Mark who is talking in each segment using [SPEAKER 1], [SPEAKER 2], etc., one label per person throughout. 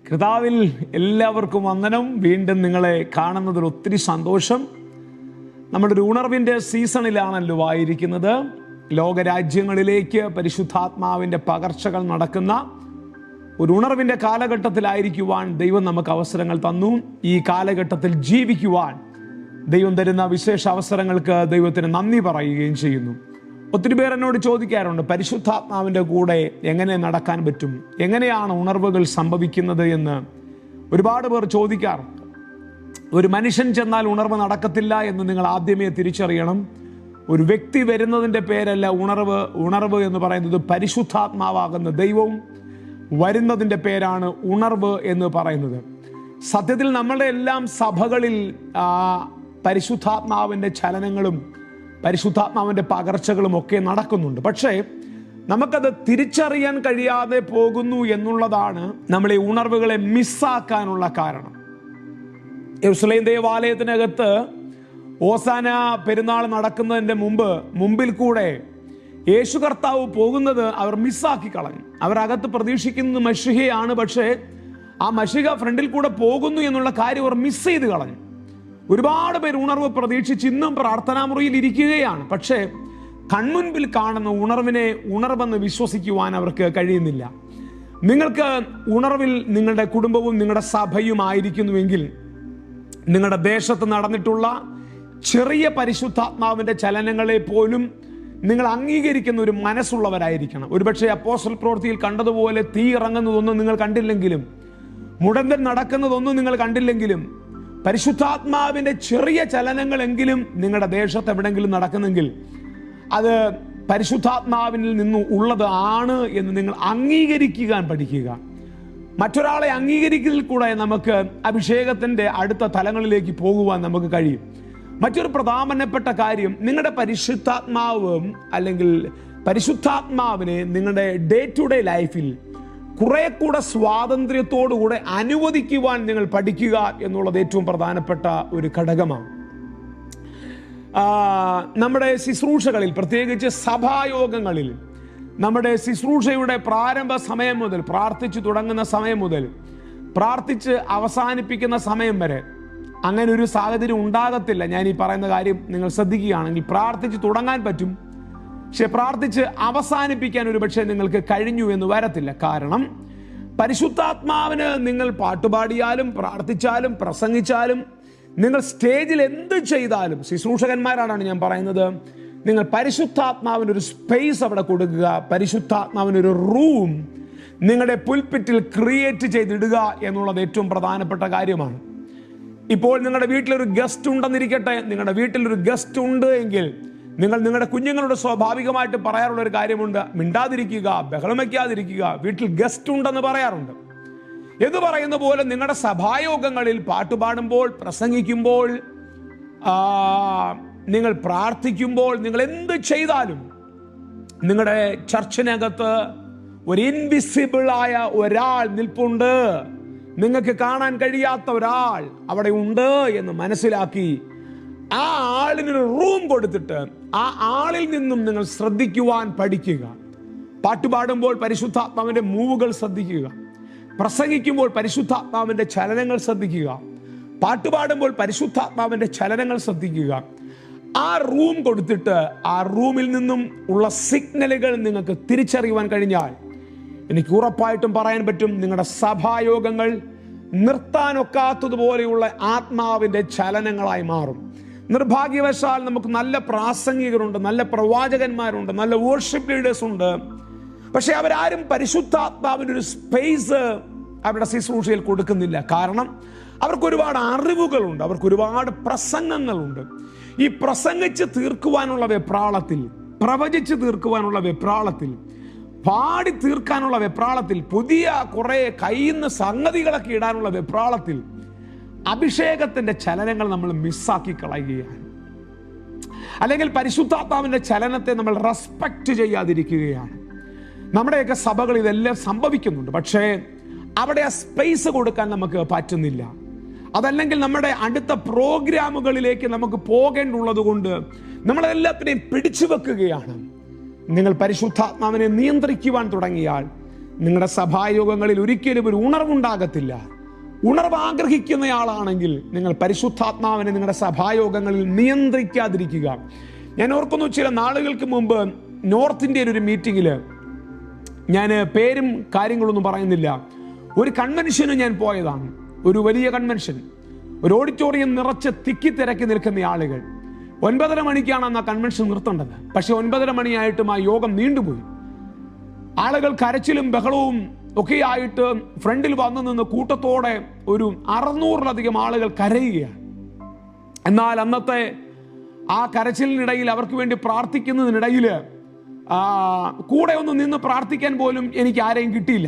[SPEAKER 1] കർത്താവിൽ എല്ലാവർക്കും വന്ദനം. വീണ്ടും നിങ്ങളെ കാണുന്നതിൽ ഒത്തിരി സന്തോഷം. നമ്മുടെ ഒരു ഉണർവിൻ്റെ സീസണിലാണല്ലോ ആയിരിക്കുന്നത്. ലോകരാജ്യങ്ങളിലേക്ക് പരിശുദ്ധാത്മാവിൻ്റെ പകർച്ചകൾ നടക്കുന്ന ഒരു ഉണർവിൻ്റെ കാലഘട്ടത്തിലായിരിക്കുവാൻ ദൈവം നമുക്ക് അവസരങ്ങൾ തന്നു. ഈ കാലഘട്ടത്തിൽ ജീവിക്കുവാൻ ദൈവം തരുന്ന വിശേഷ അവസരങ്ങൾക്ക് ദൈവത്തിന് നന്ദി പറയുകയും ചെയ്യുന്നു. ഒത്തിരി പേർ എന്നോട് ചോദിക്കാറുണ്ട്, പരിശുദ്ധാത്മാവിൻ്റെ കൂടെ എങ്ങനെ നടക്കാൻ പറ്റും, എങ്ങനെയാണ് ഉണർവുകൾ സംഭവിക്കുന്നത് എന്ന് ഒരുപാട് പേർ ചോദിക്കാറുണ്ട്. ഒരു മനുഷ്യൻ ചെന്നാൽ ഉണർവ് നടക്കത്തില്ല എന്ന് നിങ്ങൾ ആദ്യമേ തിരിച്ചറിയണം. ഒരു വ്യക്തി വരുന്നതിൻ്റെ പേരല്ല ഉണർവ് എന്ന് പറയുന്നത്. പരിശുദ്ധാത്മാവാകുന്ന ദൈവവും വരുന്നതിൻ്റെ പേരാണ് ഉണർവ് എന്ന് പറയുന്നത്. സത്യത്തിൽ നമ്മളുടെ എല്ലാം സഭകളിൽ പരിശുദ്ധാത്മാവിൻ്റെ ചലനങ്ങളും പരിശുദ്ധാത്മാവിൻ്റെ പകർച്ചകളും ഒക്കെ നടക്കുന്നുണ്ട്. പക്ഷേ നമുക്കത് തിരിച്ചറിയാൻ കഴിയാതെ പോകുന്നു എന്നുള്ളതാണ് നമ്മൾ ഈ ഉണർവുകളെ മിസ്സാക്കാനുള്ള കാരണം. യെരൂശലേം ദേവാലയത്തിനകത്ത് ഓസാന പെരുന്നാൾ നടക്കുന്നതിൻ്റെ മുമ്പിൽ കൂടെ യേശു കർത്താവ് പോകുന്നത് അവർ മിസ്സാക്കി കളഞ്ഞു. അവരകത്ത് പ്രതീക്ഷിക്കുന്നത് മശിഹയാണ്, പക്ഷേ ആ മശിഹ ഫ്രണ്ടിൽ കൂടെ പോകുന്നു എന്നുള്ള കാര്യം അവർ മിസ് ചെയ്ത് കളഞ്ഞു. ഒരുപാട് പേര് ഉണർവ് പ്രതീക്ഷിച്ച് ഇന്നും പ്രാർത്ഥനാ മുറിയിൽ ഇരിക്കുകയാണ്. പക്ഷേ കൺമുൻപിൽ കാണുന്ന ഉണർവെന്ന് വിശ്വസിക്കുവാൻ അവർക്ക് കഴിയുന്നില്ല. നിങ്ങൾക്ക് ഉണർവിൽ നിങ്ങളുടെ കുടുംബവും നിങ്ങളുടെ സഭയും ആയിരിക്കുന്നുവെങ്കിൽ നിങ്ങളുടെ ദേശത്ത് നടന്നിട്ടുള്ള ചെറിയ പരിശുദ്ധാത്മാവിൻ്റെ ചലനങ്ങളെ പോലും നിങ്ങൾ അംഗീകരിക്കുന്ന ഒരു മനസ്സുള്ളവരായിരിക്കണം. ഒരുപക്ഷെ അപ്പോസ്തല പ്രവൃത്തിയിൽ കണ്ടതുപോലെ തീ ഇറങ്ങുന്നതൊന്നും നിങ്ങൾ കണ്ടില്ലെങ്കിലും, മുടന്തൻ നടക്കുന്നതൊന്നും നിങ്ങൾ കണ്ടില്ലെങ്കിലും, പരിശുദ്ധാത്മാവിൻ്റെ ചെറിയ ചലനങ്ങളെങ്കിലും നിങ്ങളുടെ ദേശത്ത് എവിടെയെങ്കിലും നടക്കുന്നെങ്കിൽ അത് പരിശുദ്ധാത്മാവിൽ നിന്നും ഉള്ളത് ആണ് എന്ന് നിങ്ങൾ അംഗീകരിക്കാൻ പഠിക്കുക. മറ്റൊരാളെ അംഗീകരിക്കുന്നതിൽ കൂടെ നമുക്ക് അഭിഷേകത്തിൻ്റെ അടുത്ത തലങ്ങളിലേക്ക് പോകുവാൻ നമുക്ക് കഴിയും. മറ്റൊരു പ്രധാനപ്പെട്ട കാര്യം, നിങ്ങളുടെ പരിശുദ്ധാത്മാവിനെ നിങ്ങളുടെ ഡേ ടു ഡേ ലൈഫിൽ കുറെ കൂടെ സ്വാതന്ത്ര്യത്തോടുകൂടെ അനുവദിക്കുവാൻ നിങ്ങൾ പഠിക്കുക എന്നുള്ളത് ഏറ്റവും പ്രധാനപ്പെട്ട ഒരു ഘടകമാണ്. നമ്മുടെ ശുശ്രൂഷകളിൽ, പ്രത്യേകിച്ച് സഭായോഗങ്ങളിൽ, നമ്മുടെ ശുശ്രൂഷയുടെ പ്രാരംഭ സമയം മുതൽ, പ്രാർത്ഥിച്ചു തുടങ്ങുന്ന സമയം മുതൽ പ്രാർത്ഥിച്ച് അവസാനിപ്പിക്കുന്ന സമയം വരെ അങ്ങനെ ഒരു സാഹചര്യം ഉണ്ടാകത്തില്ല. ഞാൻ ഈ പറയുന്ന കാര്യം നിങ്ങൾ ശ്രദ്ധിക്കുകയാണെങ്കിൽ പ്രാർത്ഥിച്ച് തുടങ്ങാൻ പറ്റും, പക്ഷെ പ്രാർത്ഥിച്ച് അവസാനിപ്പിക്കാൻ ഒരു പക്ഷേ നിങ്ങൾക്ക് കഴിഞ്ഞു എന്ന് വരത്തില്ല. കാരണം പരിശുദ്ധാത്മാവിന് നിങ്ങൾ പാട്ടുപാടിയാലും പ്രാർത്ഥിച്ചാലും പ്രസംഗിച്ചാലും നിങ്ങൾ സ്റ്റേജിൽ എന്ത് ചെയ്താലും, ശുശ്രൂഷകന്മാരാണ് ഞാൻ പറയുന്നത്, നിങ്ങൾ പരിശുദ്ധാത്മാവിനൊരു സ്പേസ് അവിടെ കൊടുക്കുക, പരിശുദ്ധാത്മാവിനൊരു റൂം നിങ്ങളുടെ പുൽപിറ്റിൽ ക്രിയേറ്റ് ചെയ്തിടുക എന്നുള്ളത് ഏറ്റവും പ്രധാനപ്പെട്ട കാര്യമാണ്. ഇപ്പോൾ നിങ്ങളുടെ വീട്ടിലൊരു ഗസ്റ്റ് ഉണ്ടെന്നിരിക്കട്ടെ, നിങ്ങളുടെ വീട്ടിലൊരു ഗസ്റ്റ് ഉണ്ട് എങ്കിൽ നിങ്ങൾ നിങ്ങളുടെ കുഞ്ഞുങ്ങളോട് സ്വാഭാവികമായിട്ട് പറയാറുള്ള ഒരു കാര്യമുണ്ട്, മിണ്ടാതിരിക്കുക, ബഹളം വയ്ക്കാതിരിക്കുക, വീട്ടിൽ ഗസ്റ്റ് ഉണ്ടെന്ന് പറയാറുണ്ട്. എന്ന് പറയുന്ന പോലെ നിങ്ങളുടെ സഭായോഗങ്ങളിൽ പാട്ടുപാടുമ്പോൾ, പ്രസംഗിക്കുമ്പോൾ, നിങ്ങൾ പ്രാർത്ഥിക്കുമ്പോൾ, നിങ്ങൾ എന്ത് ചെയ്താലും നിങ്ങളുടെ ചർച്ചിനകത്ത് ഒരു ഇൻവിസിബിൾ ആയ ഒരാൾ നിൽപ്പുണ്ട്, നിങ്ങൾക്ക് കാണാൻ കഴിയാത്ത ഒരാൾ അവിടെ ഉണ്ട് എന്ന് മനസ്സിലാക്കി ആ ആളിനൊരു റൂം കൊടുത്തിട്ട് ആ ആളിൽ നിന്നും നിങ്ങൾ ശ്രദ്ധിക്കുവാൻ പഠിക്കുക. പാട്ടുപാടുമ്പോൾ പരിശുദ്ധാത്മാവിൻ്റെ മൂവുകൾ ശ്രദ്ധിക്കുക, പ്രസംഗിക്കുമ്പോൾ പരിശുദ്ധാത്മാവിൻ്റെ ചലനങ്ങൾ ശ്രദ്ധിക്കുക, പാട്ടുപാടുമ്പോൾ പരിശുദ്ധാത്മാവിൻ്റെ ചലനങ്ങൾ ശ്രദ്ധിക്കുക. ആ റൂം കൊടുത്തിട്ട് ആ റൂമിൽ നിന്നും ഉള്ള സിഗ്നലുകൾ നിങ്ങൾക്ക് തിരിച്ചറിയുവാൻ കഴിഞ്ഞാൽ എനിക്ക് ഉറപ്പായിട്ടും പറയാൻ പറ്റും, നിങ്ങളുടെ സഭായോഗങ്ങൾ നിർത്താനൊക്കാത്തതുപോലെയുള്ള ആത്മാവിൻ്റെ ചലനങ്ങളായി മാറും. നിർഭാഗ്യവശാൽ നമുക്ക് നല്ല പ്രാസംഗികരുണ്ട്, നല്ല പ്രവാചകന്മാരുണ്ട്, നല്ല വർഷിപ്പ് ലീഡേഴ്സ് ഉണ്ട്, പക്ഷെ അവരാരും പരിശുദ്ധാത്മാവിനൊരു സ്പേസ് അവരുടെ ശുശ്രൂഷയിൽ കൊടുക്കുന്നില്ല. കാരണം അവർക്ക് ഒരുപാട് അറിവുകളുണ്ട്, അവർക്ക് ഒരുപാട് പ്രസംഗങ്ങളുണ്ട്. ഈ പ്രസംഗിച്ച് തീർക്കുവാനുള്ള വെപ്രാളത്തിൽ, പ്രവചിച്ച് തീർക്കുവാനുള്ള വെപ്രാളത്തിൽ, പാടി തീർക്കാനുള്ള വെപ്രാളത്തിൽ, പുതിയ കുറെ കയ്യിൽ നിന്ന് സംഗതികളൊക്കെ ഇടാനുള്ള വെപ്രാളത്തിൽ അഭിഷേകത്തിന്റെ ചലനങ്ങൾ നമ്മൾ മിസ്സാക്കി കളയുകയാണ്. അല്ലെങ്കിൽ പരിശുദ്ധാത്മാവിന്റെ ചലനത്തെ നമ്മൾ റെസ്പെക്റ്റ് ചെയ്യാതിരിക്കുകയാണ്. നമ്മുടെയൊക്കെ സഭകൾ ഇതെല്ലാം സംഭവിക്കുന്നുണ്ട്, പക്ഷേ അവിടെ ആ സ്പേസ് കൊടുക്കാൻ നമുക്ക് പറ്റുന്നില്ല. അതല്ലെങ്കിൽ നമ്മുടെ അടുത്ത പ്രോഗ്രാമുകളിലേക്ക് നമുക്ക് പോകേണ്ടുള്ളത് കൊണ്ട് നമ്മളെല്ലാത്തിനെയും പിടിച്ചു വെക്കുകയാണ്. നിങ്ങൾ പരിശുദ്ധാത്മാവിനെ നിയന്ത്രിക്കുവാൻ തുടങ്ങിയാൽ നിങ്ങളുടെ സഭായോഗങ്ങളിൽ ഒരിക്കലും ഒരു ഉണർവുണ്ടാകത്തില്ല. ഉണർവ് ആഗ്രഹിക്കുന്നയാളാണെങ്കിൽ നിങ്ങൾ പരിശുദ്ധാത്മാവിനെ നിങ്ങളുടെ സഭായോഗങ്ങളിൽ നിയന്ത്രിക്കാതിരിക്കുക. ഞാൻ ഓർക്കുന്നു, ചില നാളുകൾക്ക് മുമ്പ് നോർത്ത് ഇന്ത്യയിൽ ഒരു മീറ്റിങ്ങിൽ, ഞാൻ പേരും കാര്യങ്ങളൊന്നും പറയുന്നില്ല, ഒരു കൺവെൻഷന് ഞാൻ പോയതാണ്. ഒരു വലിയ കൺവെൻഷൻ, ഒരു ഓഡിറ്റോറിയം നിറച്ച് തിക്കി തിരക്കി നിൽക്കുന്ന ആളുകൾ. 9:30 മണിക്കാണ് അന്ന് ആ കൺവെൻഷൻ നിർത്തേണ്ടത്. പക്ഷെ 9:30 മണിയായിട്ടും ആ യോഗം നീണ്ടുപോയി. ആളുകൾ കരച്ചിലും ബഹളവും ഒക്കെ ആയിട്ട് ഫ്രണ്ടിൽ വന്നു നിന്ന് കൂട്ടത്തോടെ ഒരു 600-ലധികം ആളുകൾ കരയുകയാണ്. എന്നാൽ അന്നത്തെ ആ കരച്ചിലിനിടയിൽ, അവർക്ക് വേണ്ടി പ്രാർത്ഥിക്കുന്നതിനിടയിൽ കൂടെ ഒന്ന് നിന്ന് പ്രാർത്ഥിക്കാൻ പോലും എനിക്ക് ആരെയും കിട്ടിയില്ല.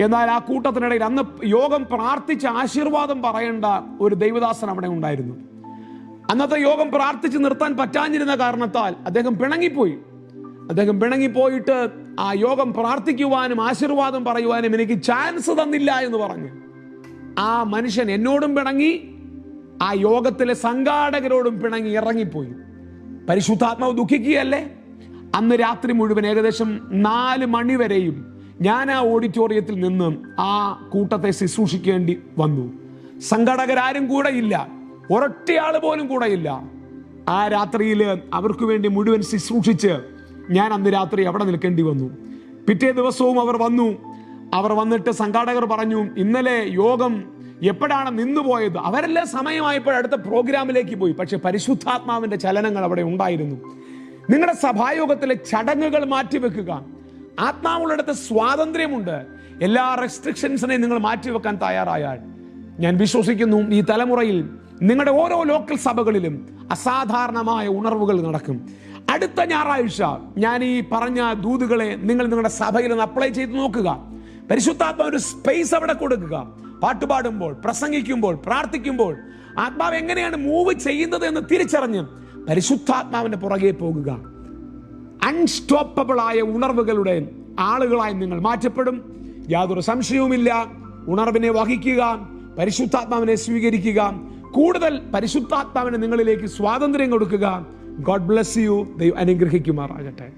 [SPEAKER 1] എന്നാൽ ആ കൂട്ടത്തിനിടയിൽ അന്ന് യോഗം പ്രാർത്ഥിച്ച് ആശീർവാദം പറയേണ്ട ഒരു ദൈവദാസൻ അവിടെ ഉണ്ടായിരുന്നു. അന്നത്തെ യോഗം പ്രാർത്ഥിച്ച് നിർത്താൻ പറ്റാഞ്ഞിരുന്ന കാരണത്താൽ അദ്ദേഹം പിണങ്ങിപ്പോയിട്ട് ആ യോഗം പ്രാർത്ഥിക്കുവാനും ആശീർവാദം പറയുവാനും എനിക്ക് ചാൻസ് തന്നില്ല എന്ന് പറഞ്ഞു. ആ മനുഷ്യൻ എന്നോടും പിണങ്ങി, ആ യോഗത്തിലെ സംഘാടകരോടും പിണങ്ങി ഇറങ്ങിപ്പോയി. പരിശുദ്ധാത്മാവ് ദുഃഖിക്കുകയല്ലേ? അന്ന് രാത്രി മുഴുവൻ ഏകദേശം 4 മണി വരെയും ഞാൻ ആ ഓഡിറ്റോറിയത്തിൽ നിന്ന് ആ കൂട്ടത്തെ ശുശ്രൂഷിക്കേണ്ടി വന്നു. സംഘാടകരാരും കൂടെയില്ല, ഒരൊറ്റയാൾ പോലും കൂടെയില്ല. ആ രാത്രിയിൽ അവർക്ക് വേണ്ടി മുഴുവൻ ശുശ്രൂഷിച്ച് ഞാൻ അന്ന് രാത്രി അവിടെ നിൽക്കേണ്ടി വന്നു. പിറ്റേ ദിവസവും അവർ വന്നിട്ട് സംഘാടകർ പറഞ്ഞു, ഇന്നലെ യോഗം എപ്പോഴാണ് നിന്നുപോയത്? അവരെല്ലാം സമയമായപ്പോൾ അടുത്ത പ്രോഗ്രാമിലേക്ക് പോയി. പക്ഷെ പരിശുദ്ധാത്മാവിന്റെ ചലനങ്ങൾ അവിടെ ഉണ്ടായിരുന്നു. നിങ്ങളുടെ സഭായോഗത്തിലെ ചടങ്ങുകൾ മാറ്റിവെക്കുക. ആത്മാവുള്ളിടത്ത് സ്വാതന്ത്ര്യമുണ്ട്. എല്ലാ റെസ്ട്രിക്ഷൻസിനെയും നിങ്ങൾ മാറ്റിവെക്കാൻ തയ്യാറായാൽ, ഞാൻ വിശ്വസിക്കുന്നു ഈ തലമുറയിൽ നിങ്ങളുടെ ഓരോ ലോക്കൽ സഭകളിലും അസാധാരണമായ ഉണർവുകൾ നടക്കും. അടുത്ത ഞായറാഴ്ച ഞാൻ ഈ പറഞ്ഞ ദൂതുകളെ നിങ്ങൾ നിങ്ങളുടെ സഭയിൽ ഒന്ന് അപ്ലൈ ചെയ്ത് നോക്കുക. പരിശുദ്ധാത്മാവ് ഒരു സ്പേസ് അവിടെ കൊടുക്കുക. പാട്ടുപാടുമ്പോൾ, പ്രസംഗിക്കുമ്പോൾ, പ്രാർത്ഥിക്കുമ്പോൾ ആത്മാവ് എങ്ങനെയാണ് മൂവ് ചെയ്യുന്നത് എന്ന് തിരിച്ചറിഞ്ഞ് പരിശുദ്ധാത്മാവിന്റെ പുറകെ പോകുക. അൺസ്റ്റോപ്പബിൾ ആയ ഉണർവുകളുടെ ആളുകളായി നിങ്ങൾ മാറ്റപ്പെടും. യാതൊരു സംശയവുമില്ല. ഉണർവിനെ വഹിക്കുക, പരിശുദ്ധാത്മാവിനെ സ്വീകരിക്കുക, കൂടുതൽ പരിശുദ്ധാത്മാവിനെ നിങ്ങളിലേക്ക് സ്വാതന്ത്ര്യം കൊടുക്കുക. God bless you. ദൈവം അനുഗ്രഹിക്കുമാറാകട്ടെ.